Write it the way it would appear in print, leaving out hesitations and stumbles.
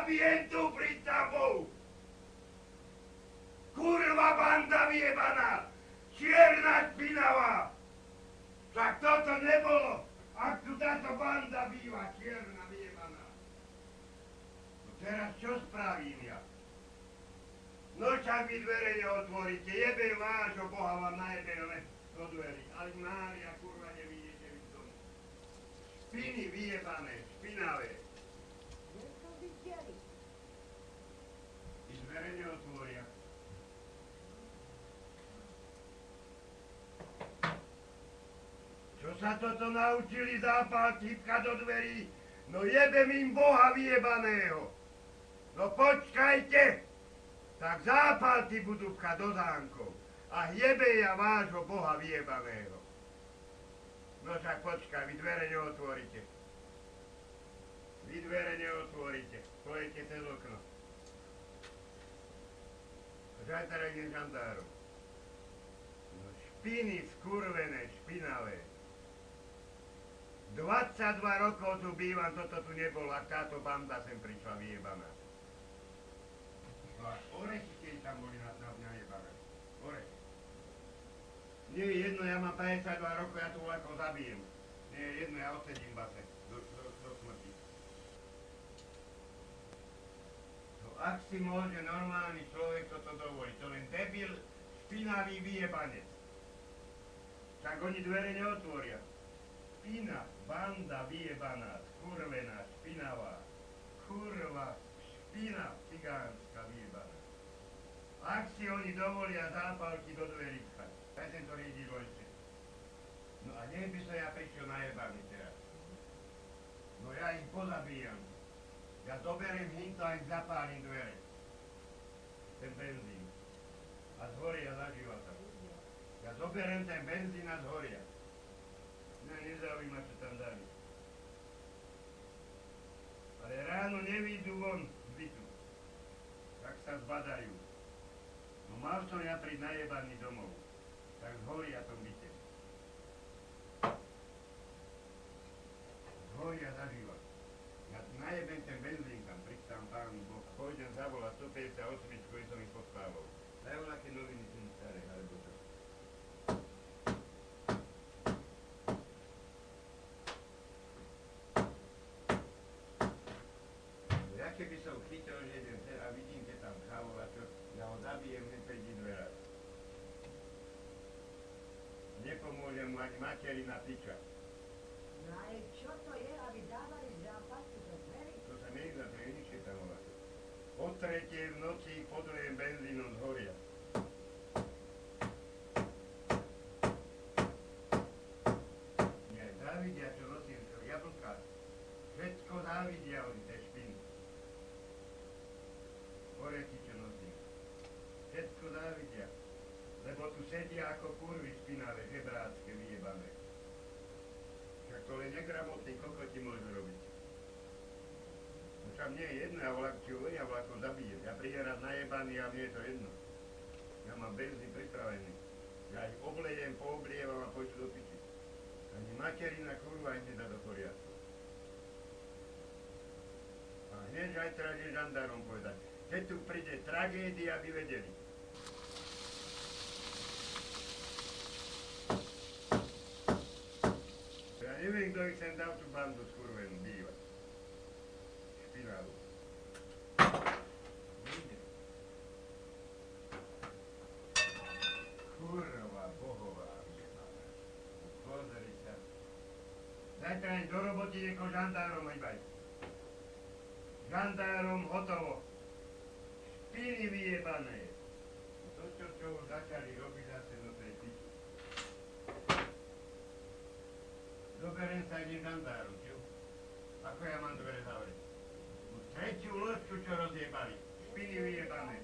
zabijem tu pri tabou! Kurva banda vyjebaná! Čierna špinavá! Však toto nebolo, ak tu táto banda býva čierna vyjebaná. No teraz čo spravím ja? No však vy dvere neotvoríte, jebe vášho Boha vám najebe len do dverí. Ale Mária, kurva, nevidíte vy v domu. Špiny vyjebané, špinavé. Vy dvere neotvoria. Čo sa toto naučili zápaltípka do dverí? No jebem im Boha vyjebaného. No počkajte! Tak zápalty budú pchať do zámkov a jebe ja vášho Boha vyjebaného. No však počkaj, vy dvere neotvoríte. Vy dvere neotvoríte, pojete cez okno. Zajtra idem žandárom. No špiny skurvené, špinavé. 22 rokov tu bývam, toto tu nebolo, ak táto banda sem prišla vyjebaná. Orechy, keď tam boli na mňa jebané. Orechy. Nie je jedno, ja mám 52 rokov, ja tu voľako zabijem. Nie je jedno, ja odsedím base do smrti. No ak si môže normálny človek toto dovoliť, to len debil, špinavý vyjebanec. Tak oni dvere neotvoria. Špina, banda vyjebaná, skurvená, špinavá. Kurva, špina cigánska vyjebaná. Ak si oni dovolia zápalky do dverí pchať, ja sem to riedilo ešte. No a nech by som ja prišiel najebaný teraz. No ja ich pozabíjam. Ja zoberiem hinto a ich zapálim dvere. Ten benzín. A zhoria za života. Ja zoberiem ten benzín a zhoria. Mňa nezaujíma, čo tam dali. Ale ráno nevídu von z bytu. Tak sa zbadajú. No mal som ja prísť najebaný domov. Tak zhoria tom byte. Zhoria za život. Ja najebem ten benzín tam, pristám pán Boh. Pôjdem zavolať 158, ktorý som ich podpával. Dajú aké noviny sú staré, alebo to. Ja keby som chytil jeden a vidím, keď tam chavola, čo ja ho zabijem hneď pri dverách. Nepomôže mu ani materina piča. No ale čo to je, aby dávali zápalky do dverí? To sa nejedná, to je nič tam volať. O 3:00 v noci podrujem benzínom zhoria. Nie, závidia, čo nosím, jablka. Všetko závidia oni, tie špiny. Orechy, čo nosím. Všetko závidia. Lebo tu sedia ako kurvy špinavé, žebrácké, vyjebané. Však to len negramotný kokoti môžu robiť. No však mne je jedno, ja volak či ja volako zabijem. Ja prídem raz najebaný a mne je to jedno. Ja mám benzín pripravený. Ja ich oblejem, pooblievam a pošlu do piči. Ani materina kurva ich nedá do poriadku. A hneď aj teraz je žandárom povedať. Keď tu príde tragédia, aby vedeli. Ja neviem, kto ich sem dal tú bandu skurvenú bývať. Špinavú. Kurva bohová vyjebaná. Pozri sa. Zajtra ísť do roboty ako žandárom hýbaj. Žandárom hotovo. Špiny vyjebané. To, čo už začali robiť zase do tej piči. Zoberiem sa idem žandárom, čo? Ako ja mám dvere zavrieť? Tretiu ložku, čo rozjebali. Špiny vyjebané.